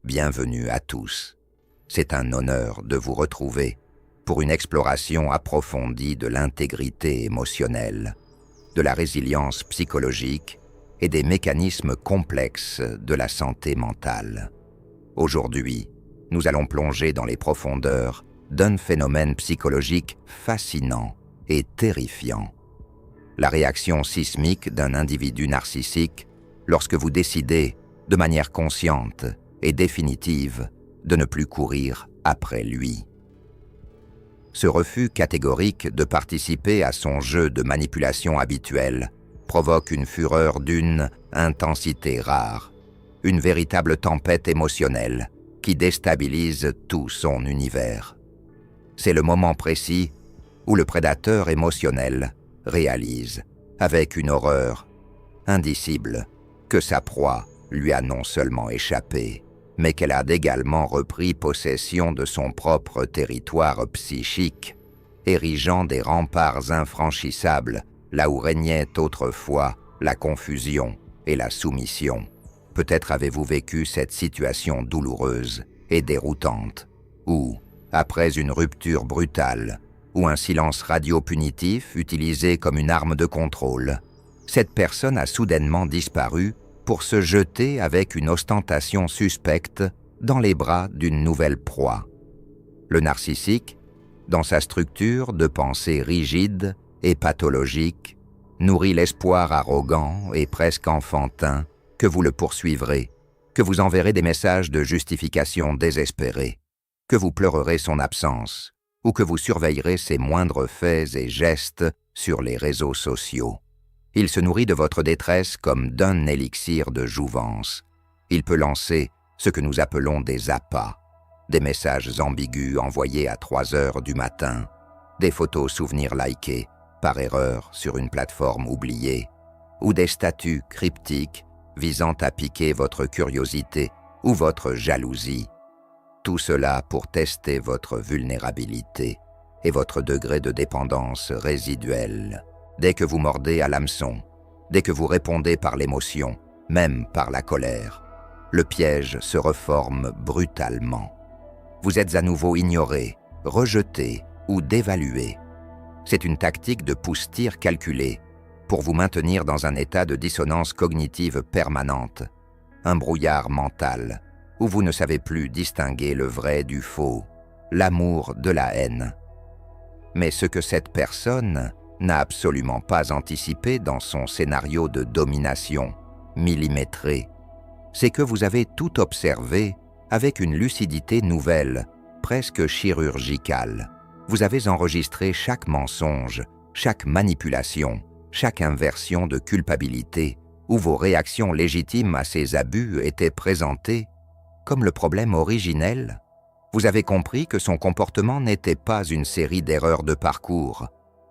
bienvenue à tous. C'est un honneur de vous retrouver pour une exploration approfondie de l'intégrité émotionnelle, de la résilience psychologique et des mécanismes complexes de la santé mentale. Aujourd'hui, nous allons plonger dans les profondeurs d'un phénomène psychologique fascinant et terrifiant. La réaction sismique d'un individu narcissique lorsque vous décidez, de manière consciente et définitive, de ne plus courir après lui. Ce refus catégorique de participer à son jeu de manipulation habituel provoque une fureur d'une intensité rare, une véritable tempête émotionnelle qui déstabilise tout son univers. C'est le moment précis où le prédateur émotionnel réalise, avec une horreur indicible, que sa proie lui a non seulement échappé, mais qu'elle a également repris possession de son propre territoire psychique, érigeant des remparts infranchissables là où régnait autrefois la confusion et la soumission. Peut-être avez-vous vécu cette situation douloureuse et déroutante, où, après une rupture brutale ou un silence radio-punitif utilisé comme une arme de contrôle, cette personne a soudainement disparu pour se jeter avec une ostentation suspecte dans les bras d'une nouvelle proie. Le narcissique, dans sa structure de pensée rigide et pathologique, nourrit l'espoir arrogant et presque enfantin que vous le poursuivrez, que vous enverrez des messages de justification désespérés, que vous pleurerez son absence ou que vous surveillerez ses moindres faits et gestes sur les réseaux sociaux. Il se nourrit de votre détresse comme d'un élixir de jouvence. Il peut lancer ce que nous appelons des appâts, des messages ambigus envoyés à 3 heures du matin, des photos souvenirs likées par erreur sur une plateforme oubliée, ou des statuts cryptiques visant à piquer votre curiosité ou votre jalousie. Tout cela pour tester votre vulnérabilité et votre degré de dépendance résiduelle. Dès que vous mordez à l'hameçon, dès que vous répondez par l'émotion, même par la colère, le piège se reforme brutalement. Vous êtes à nouveau ignoré, rejeté ou dévalué. C'est une tactique de pousse-tire calculée pour vous maintenir dans un état de dissonance cognitive permanente, un brouillard mental où vous ne savez plus distinguer le vrai du faux, l'amour de la haine. Mais ce que cette personne n'a absolument pas anticipé dans son scénario de domination, millimétré, c'est que vous avez tout observé avec une lucidité nouvelle, presque chirurgicale. Vous avez enregistré chaque mensonge, chaque manipulation, chaque inversion de culpabilité, où vos réactions légitimes à ces abus étaient présentées comme le problème originel. Vous avez compris que son comportement n'était pas une série d'erreurs de parcours,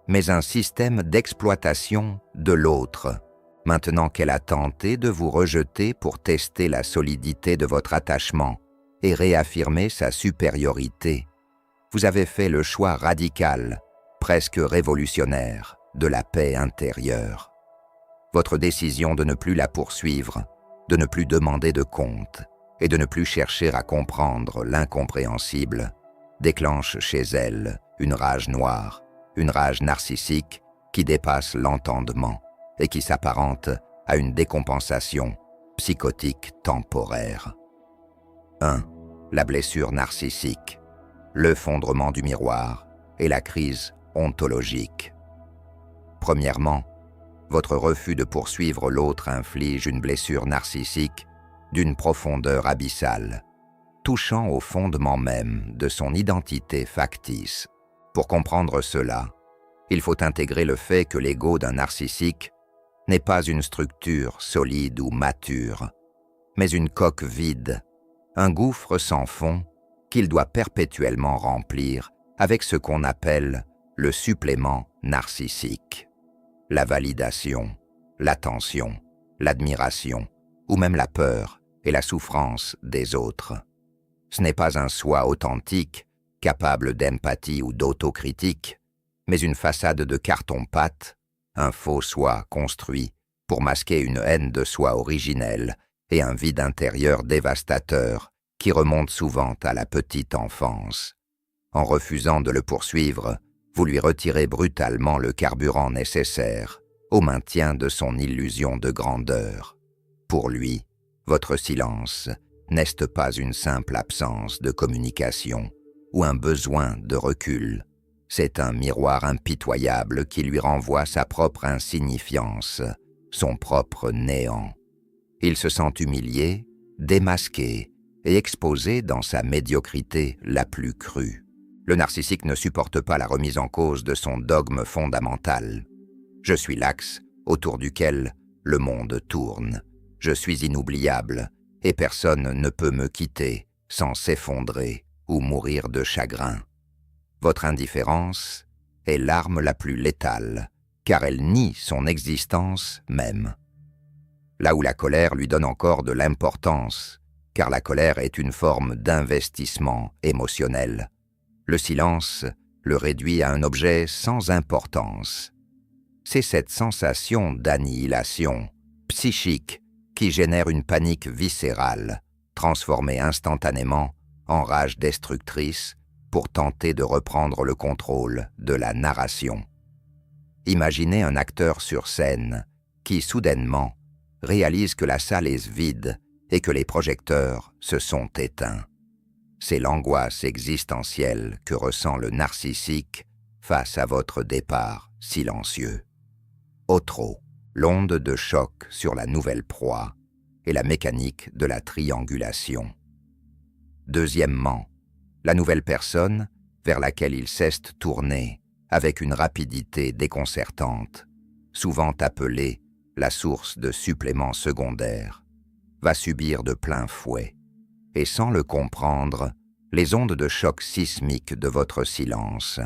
mais un système d'exploitation de l'autre, maintenant qu'elle a tenté de vous rejeter pour tester la solidité de votre attachement et réaffirmer sa supériorité. Vous avez fait le choix radical, presque révolutionnaire, de la paix intérieure. Votre décision de ne plus la poursuivre, de ne plus demander de compte et de ne plus chercher à comprendre l'incompréhensible, déclenche chez elle une rage noire, une rage narcissique qui dépasse l'entendement et qui s'apparente à une décompensation psychotique temporaire. 1. La blessure narcissique, l'effondrement du miroir et la crise ontologique. Premièrement, votre refus de poursuivre l'autre inflige une blessure narcissique d'une profondeur abyssale, touchant au fondement même de son identité factice. Pour comprendre cela, il faut intégrer le fait que l'ego d'un narcissique n'est pas une structure solide ou mature, mais une coque vide, un gouffre sans fond qu'il doit perpétuellement remplir avec ce qu'on appelle le supplément narcissique. La validation, l'attention, l'admiration, ou même la peur et la souffrance des autres. Ce n'est pas un soi authentique, capable d'empathie ou d'autocritique, mais une façade de carton-pâte, un faux soi construit pour masquer une haine de soi originelle et un vide intérieur dévastateur qui remonte souvent à la petite enfance. En refusant de le poursuivre, vous lui retirez brutalement le carburant nécessaire au maintien de son illusion de grandeur. Pour lui, votre silence n'est pas une simple absence de communication ou un besoin de recul. C'est un miroir impitoyable qui lui renvoie sa propre insignifiance, son propre néant. Il se sent humilié, démasqué et exposé dans sa médiocrité la plus crue. Le narcissique ne supporte pas la remise en cause de son dogme fondamental. Je suis l'axe autour duquel le monde tourne. Je suis inoubliable et personne ne peut me quitter sans s'effondrer ou mourir de chagrin. Votre indifférence est l'arme la plus létale, car elle nie son existence même. Là où la colère lui donne encore de l'importance, car la colère est une forme d'investissement émotionnel. Le silence le réduit à un objet sans importance. C'est cette sensation d'annihilation psychique qui génère une panique viscérale, transformée instantanément en rage destructrice pour tenter de reprendre le contrôle de la narration. Imaginez un acteur sur scène qui, soudainement, réalise que la salle est vide et que les projecteurs se sont éteints. C'est l'angoisse existentielle que ressent le narcissique face à votre départ silencieux. Otro, l'onde de choc sur la nouvelle proie et la mécanique de la triangulation. Deuxièmement, la nouvelle personne vers laquelle il cesse de tourner avec une rapidité déconcertante, souvent appelée la source de suppléments secondaires, va subir de plein fouet, et sans le comprendre, les ondes de choc sismique de votre silence.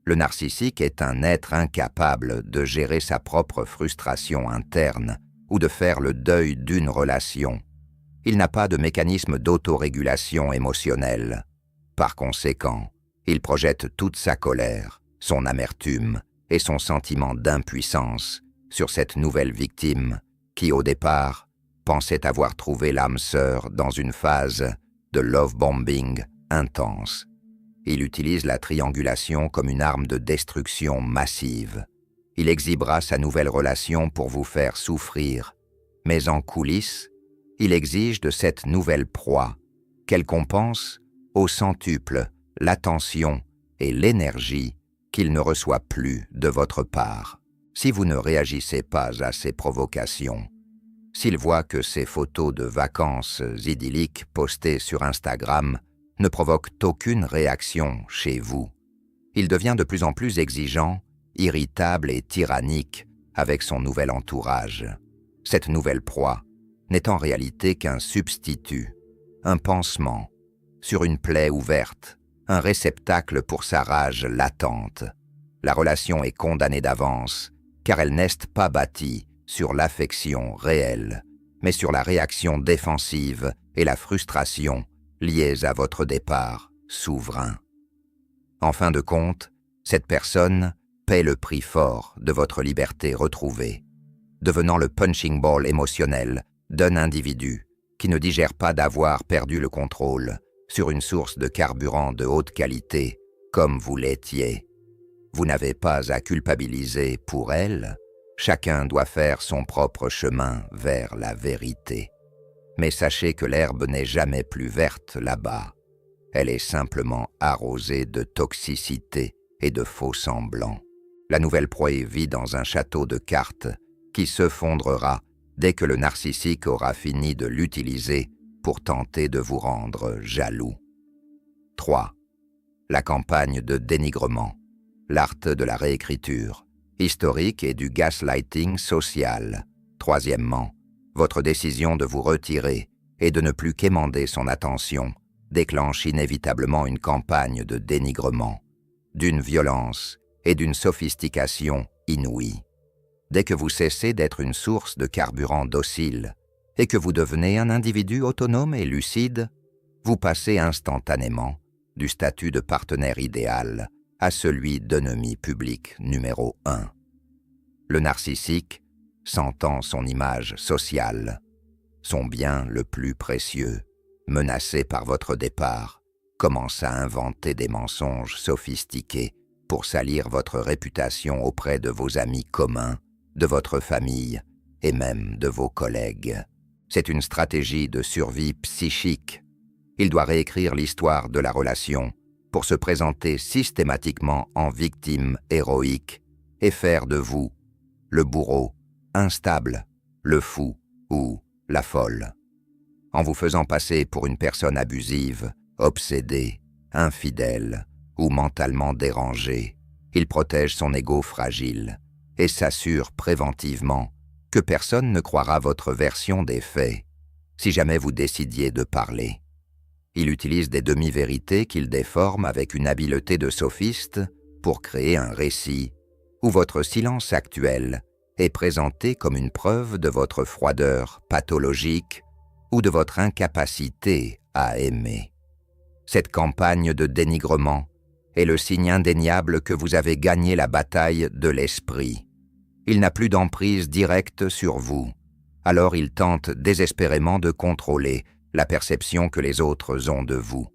Le narcissique est un être incapable de gérer sa propre frustration interne ou de faire le deuil d'une relation. Il n'a pas de mécanisme d'autorégulation émotionnelle. Par conséquent, il projette toute sa colère, son amertume et son sentiment d'impuissance sur cette nouvelle victime qui, au départ, pensait avoir trouvé l'âme sœur dans une phase de love bombing intense. Il utilise la triangulation comme une arme de destruction massive. Il exhibera sa nouvelle relation pour vous faire souffrir, mais en coulisses, il exige de cette nouvelle proie qu'elle compense au centuple l'attention et l'énergie qu'il ne reçoit plus de votre part. Si vous ne réagissez pas à ces provocations, s'il voit que ces photos de vacances idylliques postées sur Instagram ne provoquent aucune réaction chez vous, il devient de plus en plus exigeant, irritable et tyrannique avec son nouvel entourage. Cette nouvelle proie n'est en réalité qu'un substitut, un pansement sur une plaie ouverte, un réceptacle pour sa rage latente. La relation est condamnée d'avance, car elle n'est pas bâtie sur l'affection réelle, mais sur la réaction défensive et la frustration liées à votre départ souverain. En fin de compte, cette personne paie le prix fort de votre liberté retrouvée, devenant le punching ball émotionnel d'un individu qui ne digère pas d'avoir perdu le contrôle sur une source de carburant de haute qualité comme vous l'étiez. Vous n'avez pas à culpabiliser pour elle, chacun doit faire son propre chemin vers la vérité. Mais sachez que l'herbe n'est jamais plus verte là-bas. Elle est simplement arrosée de toxicité et de faux semblants. La nouvelle proie vit dans un château de cartes qui se fondrera dès que le narcissique aura fini de l'utiliser pour tenter de vous rendre jaloux. 3. La campagne de dénigrement, l'art de la réécriture, historique et du gaslighting social. Troisièmement, votre décision de vous retirer et de ne plus quémander son attention déclenche inévitablement une campagne de dénigrement, d'une violence et d'une sophistication inouïe. Dès que vous cessez d'être une source de carburant docile et que vous devenez un individu autonome et lucide, vous passez instantanément du statut de partenaire idéal à celui d'ennemi public numéro 1. Le narcissique s'entend son image sociale, son bien le plus précieux, menacé par votre départ, commence à inventer des mensonges sophistiqués pour salir votre réputation auprès de vos amis communs, de votre famille et même de vos collègues. C'est une stratégie de survie psychique. Il doit réécrire l'histoire de la relation pour se présenter systématiquement en victime héroïque et faire de vous le bourreau instable, le fou ou la folle. En vous faisant passer pour une personne abusive, obsédée, infidèle ou mentalement dérangée, il protège son ego fragile et s'assure préventivement que personne ne croira votre version des faits si jamais vous décidiez de parler. Il utilise des demi-vérités qu'il déforme avec une habileté de sophiste pour créer un récit où votre silence actuel est présenté comme une preuve de votre froideur pathologique ou de votre incapacité à aimer. Cette campagne de dénigrement est le signe indéniable que vous avez gagné la bataille de l'esprit. Il n'a plus d'emprise directe sur vous, alors il tente désespérément de contrôler la perception que les autres ont de vous.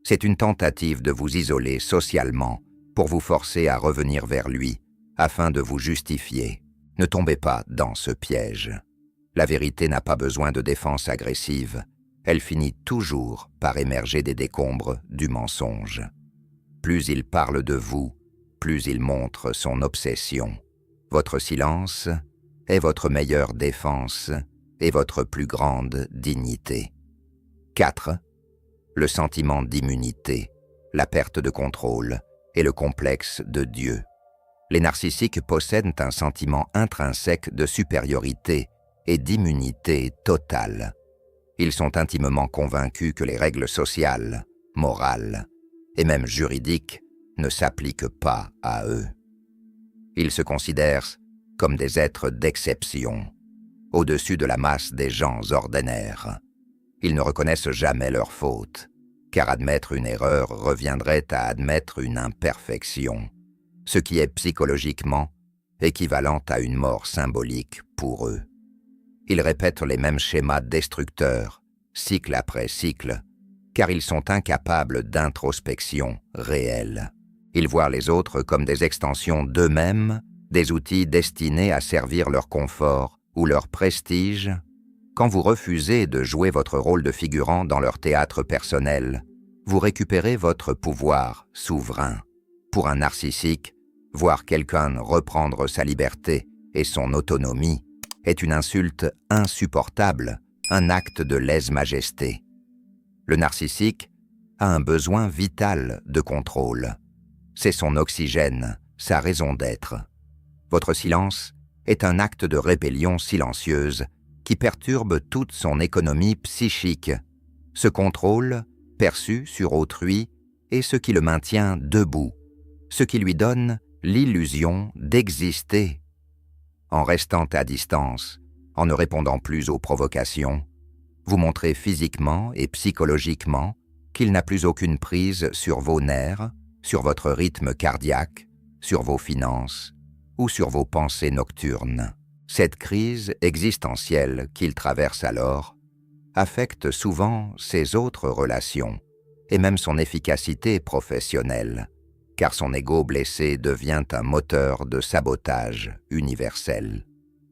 C'est une tentative de vous isoler socialement pour vous forcer à revenir vers lui afin de vous justifier. Ne tombez pas dans ce piège. La vérité n'a pas besoin de défense agressive. Elle finit toujours par émerger des décombres du mensonge. Plus il parle de vous, plus il montre son obsession. Votre silence est votre meilleure défense et votre plus grande dignité. 4. Le sentiment d'immunité, la perte de contrôle et le complexe de Dieu. Les narcissiques possèdent un sentiment intrinsèque de supériorité et d'immunité totale. Ils sont intimement convaincus que les règles sociales, morales et même juridiques ne s'appliquent pas à eux. Ils se considèrent comme des êtres d'exception, au-dessus de la masse des gens ordinaires. Ils ne reconnaissent jamais leurs fautes, car admettre une erreur reviendrait à admettre une imperfection, ce qui est psychologiquement équivalent à une mort symbolique pour eux. Ils répètent les mêmes schémas destructeurs, cycle après cycle, car ils sont incapables d'introspection réelle. Ils voient les autres comme des extensions d'eux-mêmes, des outils destinés à servir leur confort ou leur prestige. Quand vous refusez de jouer votre rôle de figurant dans leur théâtre personnel, vous récupérez votre pouvoir souverain. Pour un narcissique, voir quelqu'un reprendre sa liberté et son autonomie est une insulte insupportable, un acte de lèse-majesté. Le narcissique a un besoin vital de contrôle. C'est son oxygène, sa raison d'être. Votre silence est un acte de rébellion silencieuse qui perturbe toute son économie psychique. Ce contrôle, perçu sur autrui, est ce qui le maintient debout, ce qui lui donne l'illusion d'exister. En restant à distance, en ne répondant plus aux provocations, vous montrez physiquement et psychologiquement qu'il n'a plus aucune prise sur vos nerfs, sur votre rythme cardiaque, sur vos finances ou sur vos pensées nocturnes. Cette crise existentielle qu'il traverse alors affecte souvent ses autres relations et même son efficacité professionnelle, car son ego blessé devient un moteur de sabotage universel.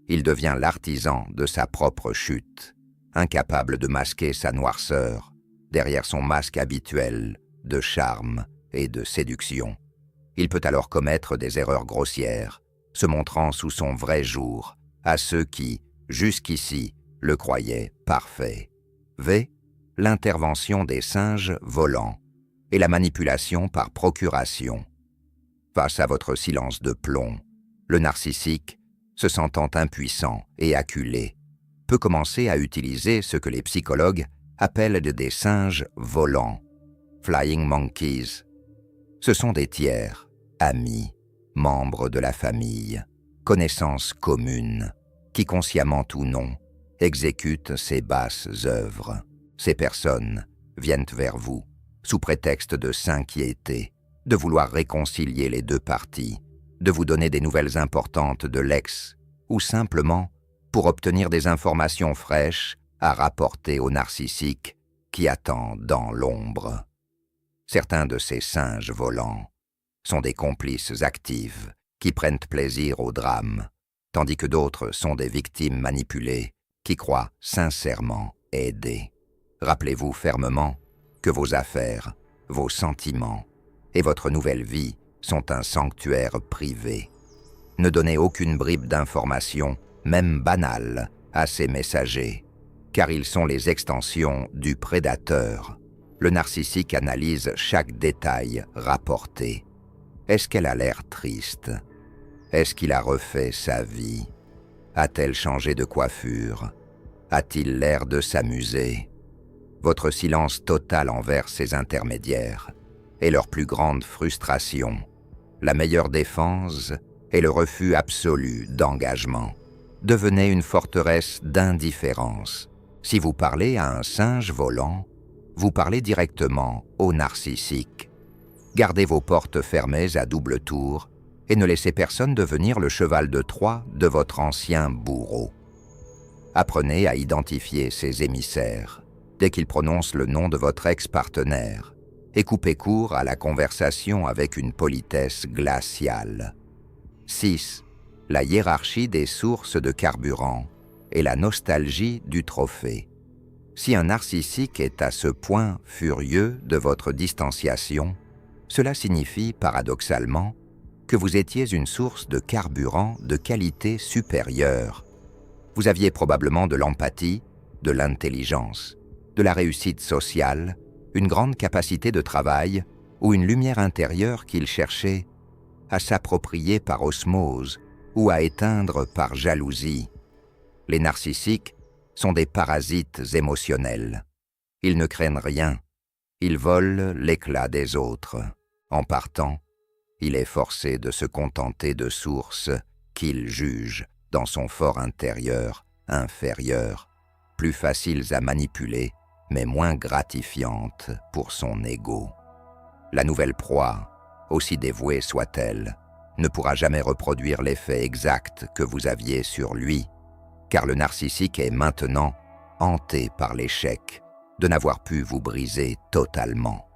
Il devient l'artisan de sa propre chute, incapable de masquer sa noirceur derrière son masque habituel de charme et de séduction. Il peut alors commettre des erreurs grossières, se montrant sous son vrai jour à ceux qui, jusqu'ici, le croyaient parfait. V. L'intervention des singes volants et la manipulation par procuration. Face à votre silence de plomb, le narcissique, se sentant impuissant et acculé, peut commencer à utiliser ce que les psychologues appellent des singes volants, flying monkeys. Ce sont des tiers, amis, membres de la famille, connaissances communes, qui consciemment ou non exécutent ces basses œuvres. Ces personnes viennent vers vous sous prétexte de s'inquiéter, de vouloir réconcilier les deux parties, de vous donner des nouvelles importantes de l'ex, ou simplement pour obtenir des informations fraîches à rapporter au narcissique qui attend dans l'ombre. Certains de ces singes volants sont des complices actifs qui prennent plaisir au drame, tandis que d'autres sont des victimes manipulées qui croient sincèrement aider. Rappelez-vous fermement que vos affaires, vos sentiments et votre nouvelle vie sont un sanctuaire privé. Ne donnez aucune bribe d'information, même banale, à ces messagers, car ils sont les extensions du prédateur. Le narcissique analyse chaque détail rapporté. Est-ce qu'elle a l'air triste? Est-ce qu'il a refait sa vie? A-t-elle changé de coiffure? A-t-il l'air de s'amuser? Votre silence total envers ces intermédiaires est leur plus grande frustration. La meilleure défense est le refus absolu d'engagement. Devenez une forteresse d'indifférence. Si vous parlez à un singe volant, vous parlez directement au narcissique. Gardez vos portes fermées à double tour et ne laissez personne devenir le cheval de Troie de votre ancien bourreau. Apprenez à identifier ces émissaires dès qu'ils prononcent le nom de votre ex-partenaire et coupez court à la conversation avec une politesse glaciale. 6. La hiérarchie des sources de carburant et la nostalgie du trophée. Si un narcissique est à ce point furieux de votre distanciation, cela signifie paradoxalement que vous étiez une source de carburant de qualité supérieure. Vous aviez probablement de l'empathie, de l'intelligence, de la réussite sociale, une grande capacité de travail ou une lumière intérieure qu'il cherchait à s'approprier par osmose ou à éteindre par jalousie. Les narcissiques sont des parasites émotionnels. Ils ne craignent rien. Ils volent l'éclat des autres. En partant, il est forcé de se contenter de sources qu'il juge, dans son fort intérieur, inférieures, plus faciles à manipuler, mais moins gratifiantes pour son ego. La nouvelle proie, aussi dévouée soit-elle, ne pourra jamais reproduire l'effet exact que vous aviez sur lui, car le narcissique est maintenant hanté par l'échec de n'avoir pu vous briser totalement.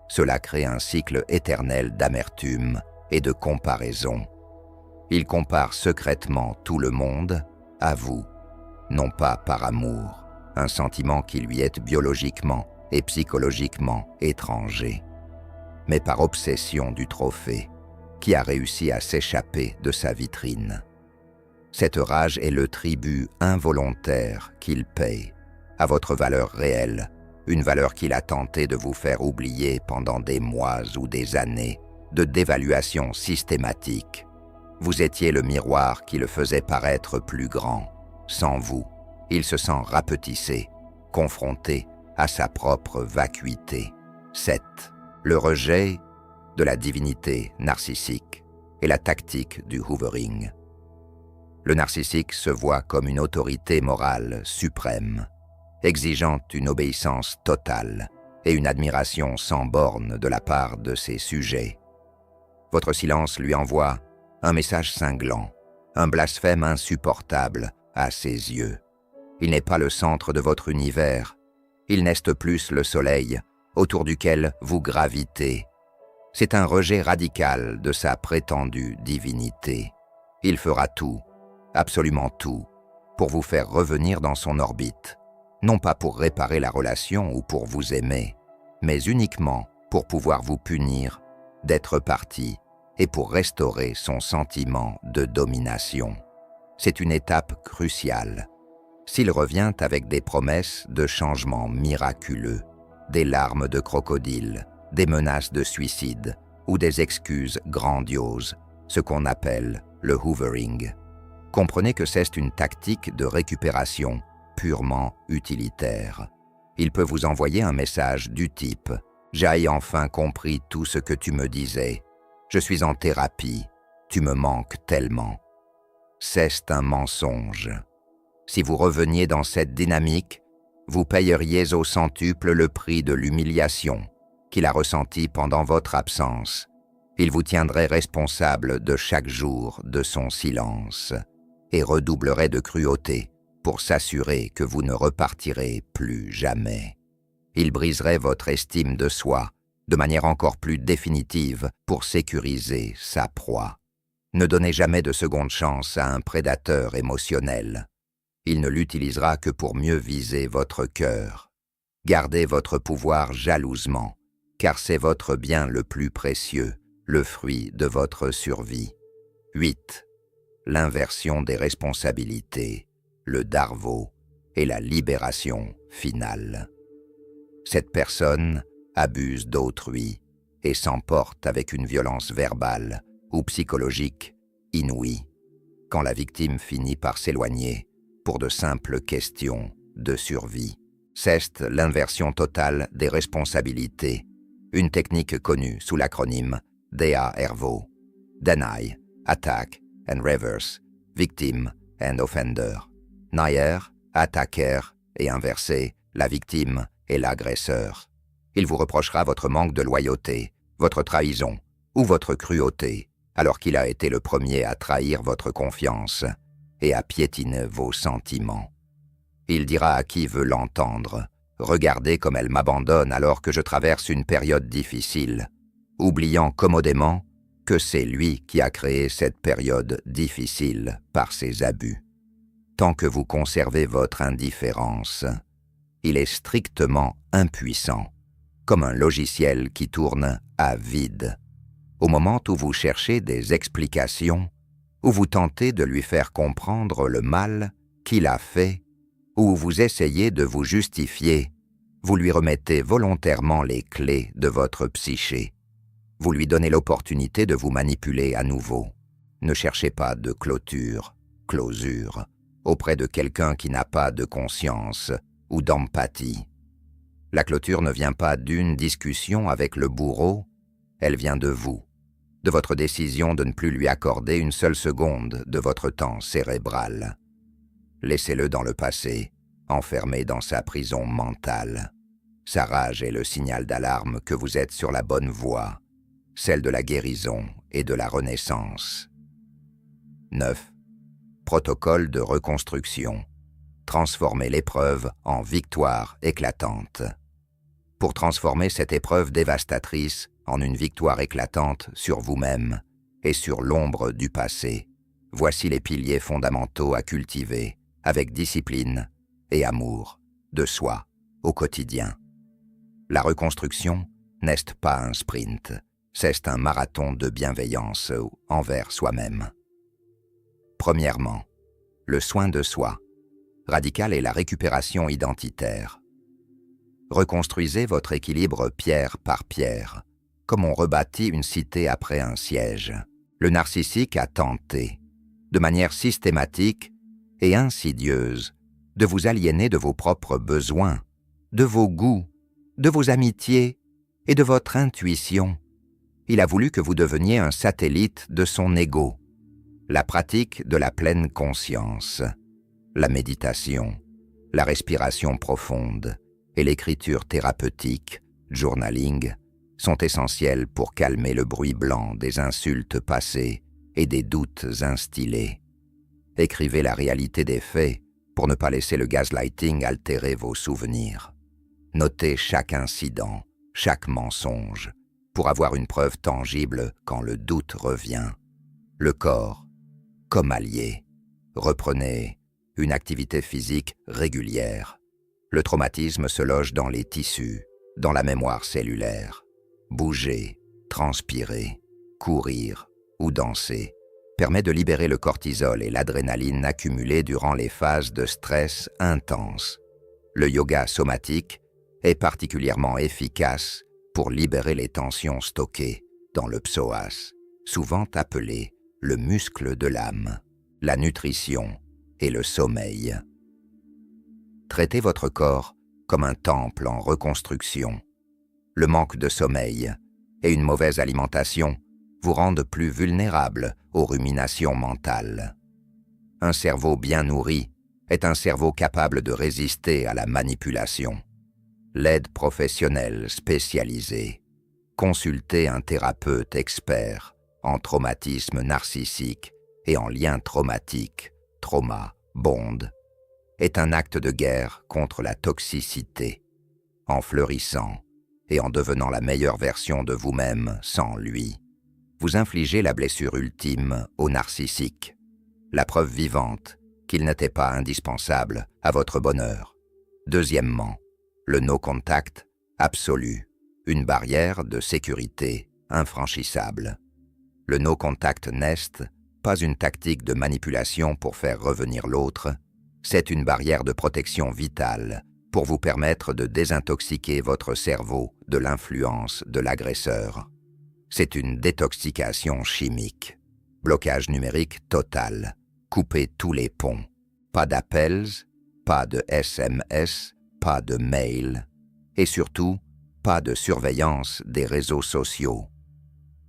Cela crée un cycle éternel d'amertume et de comparaison. Il compare secrètement tout le monde à vous, non pas par amour, un sentiment qui lui est biologiquement et psychologiquement étranger, mais par obsession du trophée, qui a réussi à s'échapper de sa vitrine. Cette rage est le tribut involontaire qu'il paye à votre valeur réelle, une valeur qu'il a tenté de vous faire oublier pendant des mois ou des années de dévaluation systématique. Vous étiez le miroir qui le faisait paraître plus grand. Sans vous, il se sent rapetissé, confronté à sa propre vacuité. 7. Le rejet de la divinité narcissique et la tactique du hoovering. Le narcissique se voit comme une autorité morale suprême, exigeant une obéissance totale et une admiration sans borne de la part de ses sujets. Votre silence lui envoie un message cinglant, un blasphème insupportable à ses yeux. Il n'est pas le centre de votre univers, il n'est plus le soleil autour duquel vous gravitez. C'est un rejet radical de sa prétendue divinité. Il fera tout, absolument tout, pour vous faire revenir dans son orbite, non pas pour réparer la relation ou pour vous aimer, mais uniquement pour pouvoir vous punir d'être parti et pour restaurer son sentiment de domination. C'est une étape cruciale. S'il revient avec des promesses de changements miraculeux, des larmes de crocodile, des menaces de suicide ou des excuses grandioses, ce qu'on appelle le hoovering, comprenez que c'est une tactique de récupération purement utilitaire. Il peut vous envoyer un message du type « J'ai enfin compris tout ce que tu me disais. Je suis en thérapie. Tu me manques tellement. » C'est un mensonge. Si vous reveniez dans cette dynamique, vous payeriez au centuple le prix de l'humiliation qu'il a ressenti pendant votre absence. Il vous tiendrait responsable de chaque jour de son silence et redoublerait de cruauté pour s'assurer que vous ne repartirez plus jamais. Il briserait votre estime de soi de manière encore plus définitive pour sécuriser sa proie. Ne donnez jamais de seconde chance à un prédateur émotionnel. Il ne l'utilisera que pour mieux viser votre cœur. Gardez votre pouvoir jalousement, car c'est votre bien le plus précieux, le fruit de votre survie. 8. L'inversion des responsabilités, le darvo et la libération finale. Cette personne abuse d'autrui et s'emporte avec une violence verbale ou psychologique inouïe. Quand la victime finit par s'éloigner pour de simples questions de survie. C'est l'inversion totale des responsabilités, une technique connue sous l'acronyme DARVO, Deny, Attack and Reverse, Victim and Offender. Nayer, attaquer et inverser, la victime et l'agresseur. Il vous reprochera votre manque de loyauté, votre trahison ou votre cruauté, alors qu'il a été le premier à trahir votre confiance et à piétiner vos sentiments. Il dira à qui veut l'entendre, « Regardez comme elle m'abandonne alors que je traverse une période difficile », oubliant commodément que c'est lui qui a créé cette période difficile par ses abus. Tant que vous conservez votre indifférence, il est strictement impuissant, comme un logiciel qui tourne à vide. Au moment où vous cherchez des explications, où vous tentez de lui faire comprendre le mal qu'il a fait, où vous essayez de vous justifier, vous lui remettez volontairement les clés de votre psyché. Vous lui donnez l'opportunité de vous manipuler à nouveau. Ne cherchez pas de closure, auprès de quelqu'un qui n'a pas de conscience ou d'empathie. La clôture ne vient pas d'une discussion avec le bourreau, elle vient de vous, de votre décision de ne plus lui accorder une seule seconde de votre temps cérébral. Laissez-le dans le passé, enfermé dans sa prison mentale. Sa rage est le signal d'alarme que vous êtes sur la bonne voie, celle de la guérison et de la renaissance. 9. Protocole de reconstruction. Transformer l'épreuve en victoire éclatante. Pour transformer cette épreuve dévastatrice en une victoire éclatante sur vous-même et sur l'ombre du passé, voici les piliers fondamentaux à cultiver avec discipline et amour de soi au quotidien. La reconstruction n'est pas un sprint, c'est un marathon de bienveillance envers soi-même. Premièrement, le soin de soi, radical est la récupération identitaire. Reconstruisez votre équilibre pierre par pierre, comme on rebâtit une cité après un siège. Le narcissique a tenté, de manière systématique et insidieuse, de vous aliéner de vos propres besoins, de vos goûts, de vos amitiés et de votre intuition. Il a voulu que vous deveniez un satellite de son ego. La pratique de la pleine conscience, la méditation, la respiration profonde et l'écriture thérapeutique, journaling, sont essentiels pour calmer le bruit blanc des insultes passées et des doutes instillés. Écrivez la réalité des faits pour ne pas laisser le gaslighting altérer vos souvenirs. Notez chaque incident, chaque mensonge, pour avoir une preuve tangible quand le doute revient. Le corps, comme allié. Reprenez une activité physique régulière. Le traumatisme se loge dans les tissus, dans la mémoire cellulaire. Bouger, transpirer, courir ou danser permet de libérer le cortisol et l'adrénaline accumulés durant les phases de stress intense. Le yoga somatique est particulièrement efficace pour libérer les tensions stockées dans le psoas, souvent appelé le muscle de l'âme, la nutrition et le sommeil. Traitez votre corps comme un temple en reconstruction. Le manque de sommeil et une mauvaise alimentation vous rendent plus vulnérables aux ruminations mentales. Un cerveau bien nourri est un cerveau capable de résister à la manipulation. L'aide professionnelle spécialisée. Consultez un thérapeute expert en traumatisme narcissique et en lien traumatique, trauma, bond, est un acte de guerre contre la toxicité. en fleurissant et en devenant la meilleure version de vous-même sans lui. Vous infligez la blessure ultime au narcissique, la preuve vivante qu'il n'était pas indispensable à votre bonheur. Deuxièmement, le no-contact absolu, une barrière de sécurité infranchissable. Le no-contact nest, pas une tactique de manipulation pour faire revenir l'autre, c'est une barrière de protection vitale pour vous permettre de désintoxiquer votre cerveau de l'influence de l'agresseur. C'est une détoxication chimique. Blocage numérique total. Coupez tous les ponts. Pas d'appels, pas de SMS, pas de mails. Et surtout, pas de surveillance des réseaux sociaux.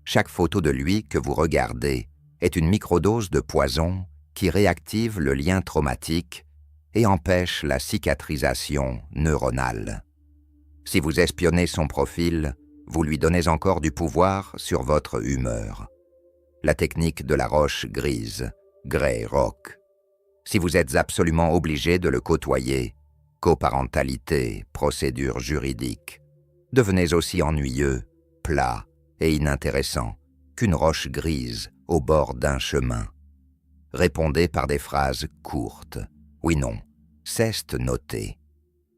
Chaque photo de lui que vous regardez est une microdose de poison qui réactive le lien traumatique et empêche la cicatrisation neuronale. Si vous espionnez son profil, vous lui donnez encore du pouvoir sur votre humeur. La technique de la roche grise, Grey Rock. Si vous êtes absolument obligé de le côtoyer, coparentalité, procédure juridique, devenez aussi ennuyeux, plat et inintéressant qu'une roche grise au bord d'un chemin. Répondez par des phrases courtes. Oui/non, cesse de noter.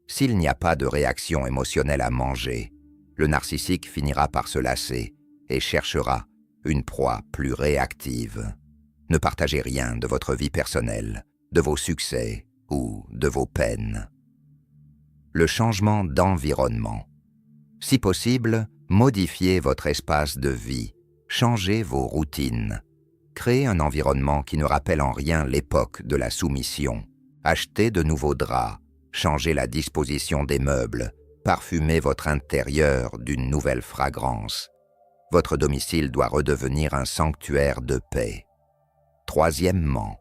S'il n'y a pas de réaction émotionnelle à manger, le narcissique finira par se lasser et cherchera une proie plus réactive. Ne partagez rien de votre vie personnelle, de vos succès ou de vos peines. Le changement d'environnement. Si possible, modifiez votre espace de vie, changez vos routines. Créez un environnement qui ne rappelle en rien l'époque de la soumission. Achetez de nouveaux draps, changez la disposition des meubles, parfumez votre intérieur d'une nouvelle fragrance. Votre domicile doit redevenir un sanctuaire de paix. Troisièmement,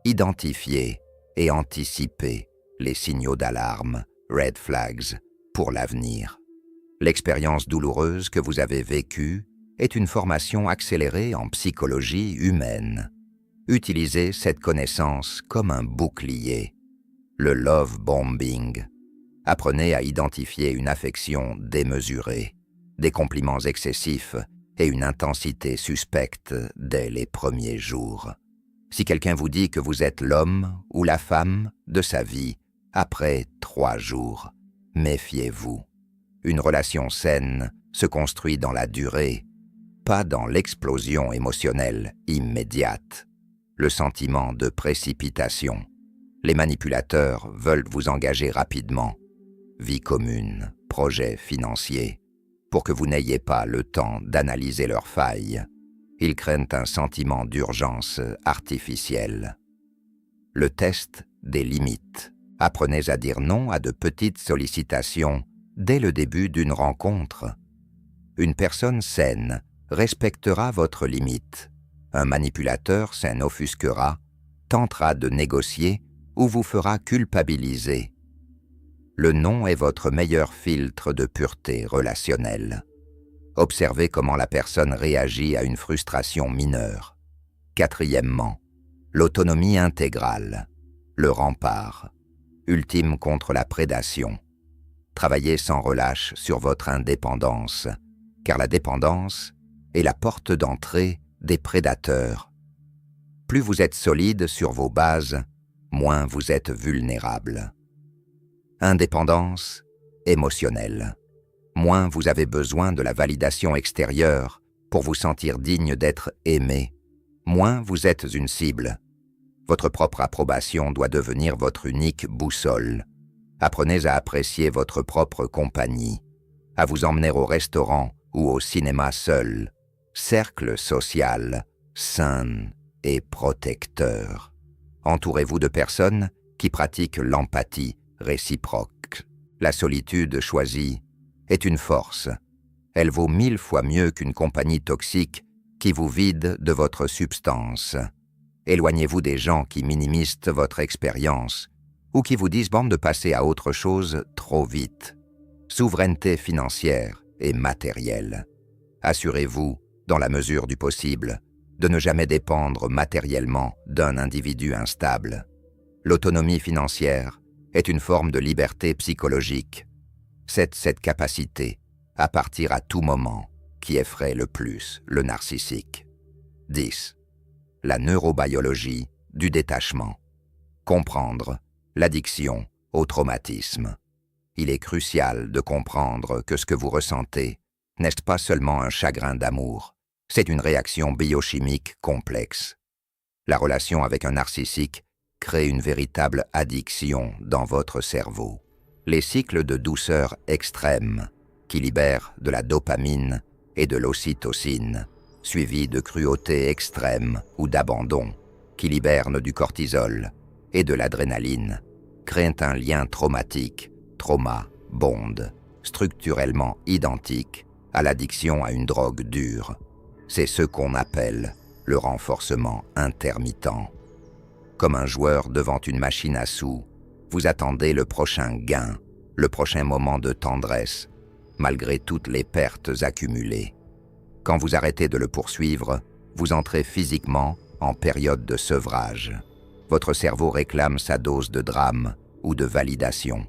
identifiez et anticipez les signaux d'alarme, red flags, pour l'avenir. L'expérience douloureuse que vous avez vécue est une formation accélérée en psychologie humaine. Utilisez cette connaissance comme un bouclier. Le love bombing. Apprenez à identifier une affection démesurée, des compliments excessifs et une intensité suspecte dès les premiers jours. Si quelqu'un vous dit que vous êtes l'homme ou la femme de sa vie après 3 jours, méfiez-vous. Une relation saine se construit dans la durée, pas dans l'explosion émotionnelle immédiate. Le sentiment de précipitation. Les manipulateurs veulent vous engager rapidement. Vie commune, projet financier. Pour que vous n'ayez pas le temps d'analyser leurs failles, ils craignent un sentiment d'urgence artificielle. Le test des limites. Apprenez à dire non à de petites sollicitations dès le début d'une rencontre. Une personne saine respectera votre limite. Un manipulateur s'en offusquera, tentera de négocier ou vous fera culpabiliser. Le non est votre meilleur filtre de pureté relationnelle. Observez comment la personne réagit à une frustration mineure. Quatrièmement, l'autonomie intégrale, le rempart, ultime contre la prédation. Travaillez sans relâche sur votre indépendance, car la dépendance est la porte d'entrée des prédateurs. Plus vous êtes solide sur vos bases, moins vous êtes vulnérable. Indépendance émotionnelle. Moins vous avez besoin de la validation extérieure pour vous sentir digne d'être aimé, moins vous êtes une cible. Votre propre approbation doit devenir votre unique boussole. Apprenez à apprécier votre propre compagnie, à vous emmener au restaurant ou au cinéma seul. Cercle social, sain et protecteur. Entourez-vous de personnes qui pratiquent l'empathie réciproque. La solitude choisie est une force. Elle vaut 1000 fois mieux qu'une compagnie toxique qui vous vide de votre substance. Éloignez-vous des gens qui minimisent votre expérience ou qui vous disent de passer à autre chose trop vite. Souveraineté financière et matérielle. Assurez-vous, dans la mesure du possible, de ne jamais dépendre matériellement d'un individu instable. L'autonomie financière est une forme de liberté psychologique. C'est cette capacité à partir à tout moment qui effraie le plus le narcissique. 10. La neurobiologie du détachement. Comprendre l'addiction au traumatisme. Il est crucial de comprendre que ce que vous ressentez n'est pas seulement un chagrin d'amour, c'est une réaction biochimique complexe. La relation avec un narcissique crée une véritable addiction dans votre cerveau. Les cycles de douceur extrême qui libèrent de la dopamine et de l'ocytocine, suivis de cruauté extrême ou d'abandon qui libèrent du cortisol et de l'adrénaline, créent un lien traumatique, trauma-bond, structurellement identique à l'addiction à une drogue dure. C'est ce qu'on appelle le renforcement intermittent. Comme un joueur devant une machine à sous, vous attendez le prochain gain, le prochain moment de tendresse, malgré toutes les pertes accumulées. Quand vous arrêtez de le poursuivre, vous entrez physiquement en période de sevrage. Votre cerveau réclame sa dose de drame ou de validation.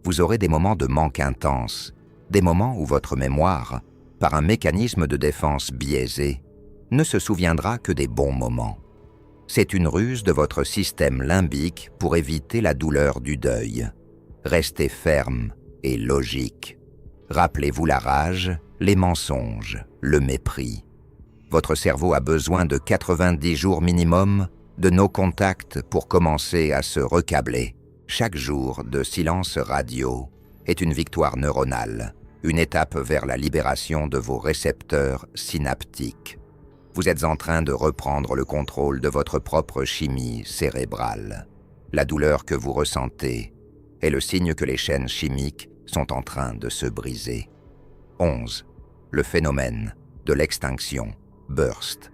Vous aurez des moments de manque intense, des moments où votre mémoire, par un mécanisme de défense biaisé, ne se souviendra que des bons moments. C'est une ruse de votre système limbique pour éviter la douleur du deuil. Restez ferme et logique. Rappelez-vous la rage, les mensonges, le mépris. Votre cerveau a besoin de 90 jours minimum de no contact pour commencer à se recabler. Chaque jour de silence radio est une victoire neuronale, une étape vers la libération de vos récepteurs synaptiques. Vous êtes en train de reprendre le contrôle de votre propre chimie cérébrale. La douleur que vous ressentez est le signe que les chaînes chimiques sont en train de se briser. 11. Le phénomène de l'extinction, burst.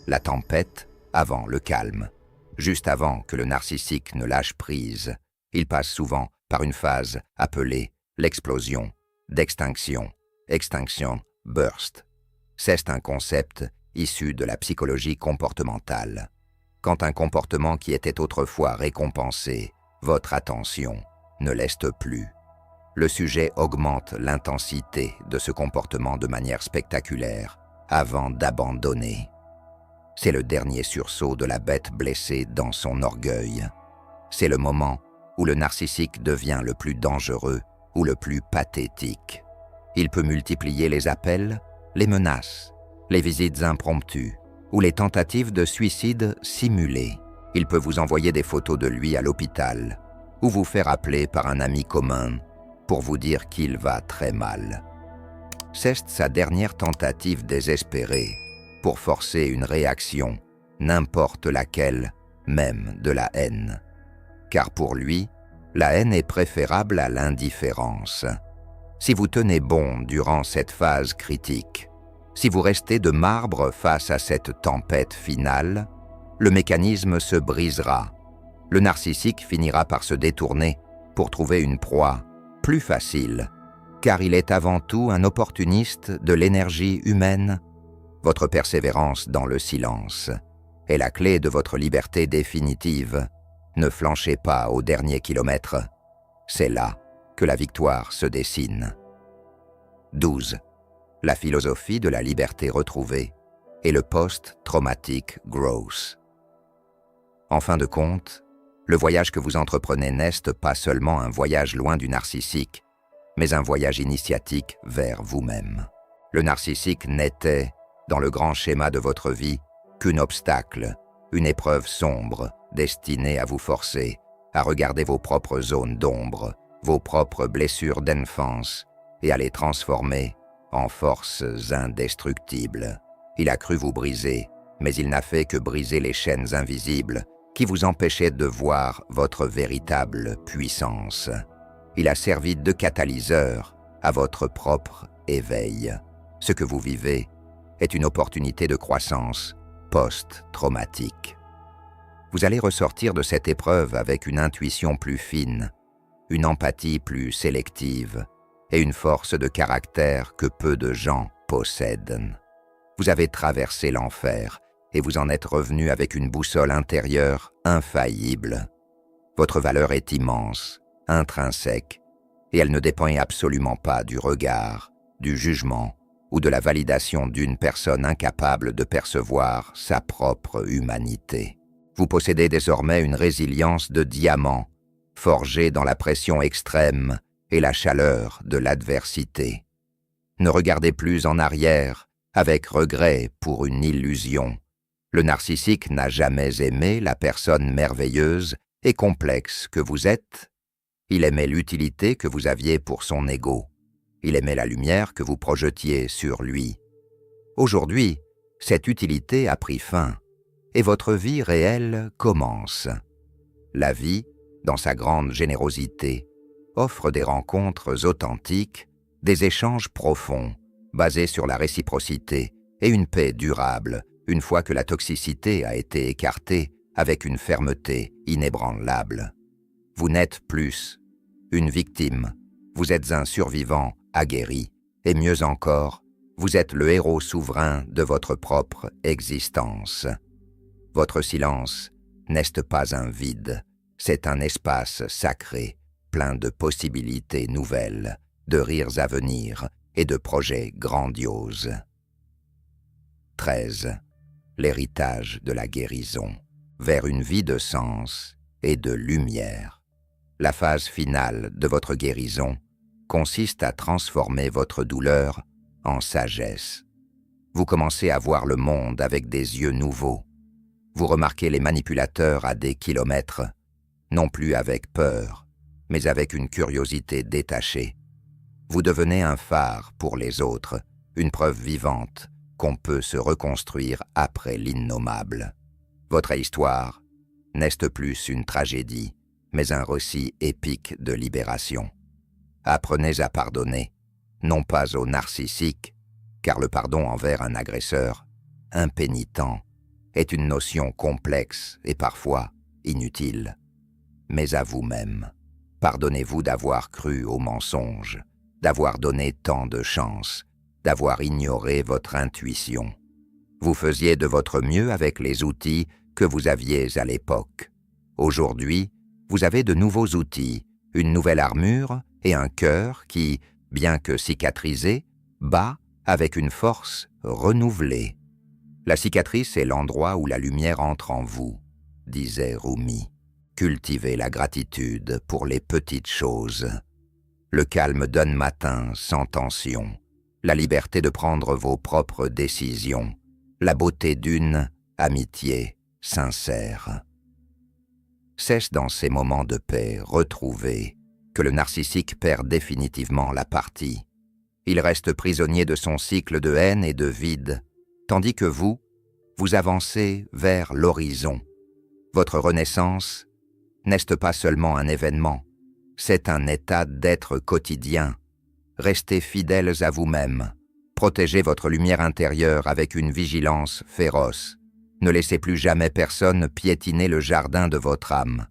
La tempête avant le calme. Juste avant que le narcissique ne lâche prise, il passe souvent par une phase appelée l'explosion, d'extinction, extinction, burst. C'est un concept issu de la psychologie comportementale. Quand un comportement qui était autrefois récompensé, votre attention ne l'est plus. Le sujet augmente l'intensité de ce comportement de manière spectaculaire avant d'abandonner. C'est le dernier sursaut de la bête blessée dans son orgueil. C'est le moment où le narcissique devient le plus dangereux ou le plus pathétique. Il peut multiplier les appels, les menaces, les visites impromptues ou les tentatives de suicide simulées. Il peut vous envoyer des photos de lui à l'hôpital ou vous faire appeler par un ami commun pour vous dire qu'il va très mal. C'est sa dernière tentative désespérée pour forcer une réaction, n'importe laquelle, même de la haine. Car pour lui, la haine est préférable à l'indifférence. Si vous tenez bon durant cette phase critique, si vous restez de marbre face à cette tempête finale, le mécanisme se brisera. Le narcissique finira par se détourner pour trouver une proie plus facile, car il est avant tout un opportuniste de l'énergie humaine. Votre persévérance dans le silence est la clé de votre liberté définitive. Ne flanchez pas au dernier kilomètre. C'est là que la victoire se dessine. 12. La philosophie de la liberté retrouvée et le post-traumatic growth. En fin de compte, le voyage que vous entreprenez n'est pas seulement un voyage loin du narcissique, mais un voyage initiatique vers vous-même. Le narcissique n'était, dans le grand schéma de votre vie, qu'un obstacle, une épreuve sombre, destinée à vous forcer à regarder vos propres zones d'ombre, vos propres blessures d'enfance, et à les transformer en forces indestructibles. Il a cru vous briser, mais il n'a fait que briser les chaînes invisibles qui vous empêchaient de voir votre véritable puissance. Il a servi de catalyseur à votre propre éveil. Ce que vous vivez est une opportunité de croissance post-traumatique. Vous allez ressortir de cette épreuve avec une intuition plus fine, une empathie plus sélective et une force de caractère que peu de gens possèdent. Vous avez traversé l'enfer et vous en êtes revenu avec une boussole intérieure infaillible. Votre valeur est immense, intrinsèque, et elle ne dépend absolument pas du regard, du jugement ou de la validation d'une personne incapable de percevoir sa propre humanité. Vous possédez désormais une résilience de diamant, forgée dans la pression extrême et la chaleur de l'adversité. Ne regardez plus en arrière avec regret pour une illusion. Le narcissique n'a jamais aimé la personne merveilleuse et complexe que vous êtes. Il aimait l'utilité que vous aviez pour son ego. Il aimait la lumière que vous projetiez sur lui. Aujourd'hui, cette utilité a pris fin et votre vie réelle commence. La vie, dans sa grande générosité, offre des rencontres authentiques, des échanges profonds, basés sur la réciprocité et une paix durable, une fois que la toxicité a été écartée avec une fermeté inébranlable. Vous n'êtes plus une victime, vous êtes un survivant aguerri, et mieux encore, vous êtes le héros souverain de votre propre existence. Votre silence n'est pas un vide, c'est un espace sacré, plein de possibilités nouvelles, de rires à venir et de projets grandioses. 13. L'héritage de la guérison, vers une vie de sens et de lumière. La phase finale de votre guérison consiste à transformer votre douleur en sagesse. Vous commencez à voir le monde avec des yeux nouveaux. Vous remarquez les manipulateurs à des kilomètres, non plus avec peur, mais avec une curiosité détachée. Vous devenez un phare pour les autres, une preuve vivante qu'on peut se reconstruire après l'innommable. Votre histoire n'est plus une tragédie, mais un récit épique de libération. Apprenez à pardonner, non pas au narcissique, car le pardon envers un agresseur impénitent est une notion complexe et parfois inutile, mais à vous-même. Pardonnez-vous d'avoir cru au mensonge, d'avoir donné tant de chance, d'avoir ignoré votre intuition. Vous faisiez de votre mieux avec les outils que vous aviez à l'époque. Aujourd'hui, vous avez de nouveaux outils, une nouvelle armure et un cœur qui, bien que cicatrisé, bat avec une force renouvelée. La cicatrice est l'endroit où la lumière entre en vous, disait Rumi. Cultivez la gratitude pour les petites choses. Le calme d'un matin sans tension, la liberté de prendre vos propres décisions, la beauté d'une amitié sincère. C'est dans ces moments de paix retrouvés que le narcissique perd définitivement la partie. Il reste prisonnier de son cycle de haine et de vide, tandis que vous avancez vers l'horizon. Votre renaissance n'est pas seulement un événement, c'est un état d'être quotidien. Restez fidèles à vous-même, protégez votre lumière intérieure avec une vigilance féroce. Ne laissez plus jamais personne piétiner le jardin de votre âme.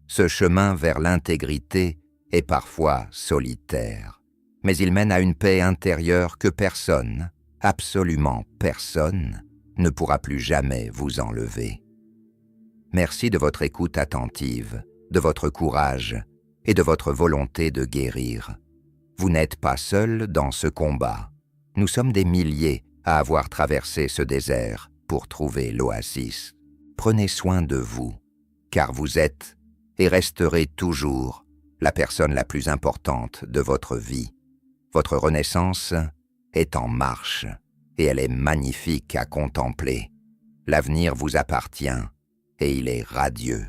Ce chemin vers l'intégrité est parfois solitaire, mais il mène à une paix intérieure que personne, absolument personne, ne pourra plus jamais vous enlever. Merci de votre écoute attentive, de votre courage et de votre volonté de guérir. Vous n'êtes pas seul dans ce combat. Nous sommes des milliers à avoir traversé ce désert pour trouver l'oasis. Prenez soin de vous, car vous êtes et resterez toujours la personne la plus importante de votre vie. Votre renaissance est en marche et elle est magnifique à contempler. L'avenir vous appartient et il est radieux.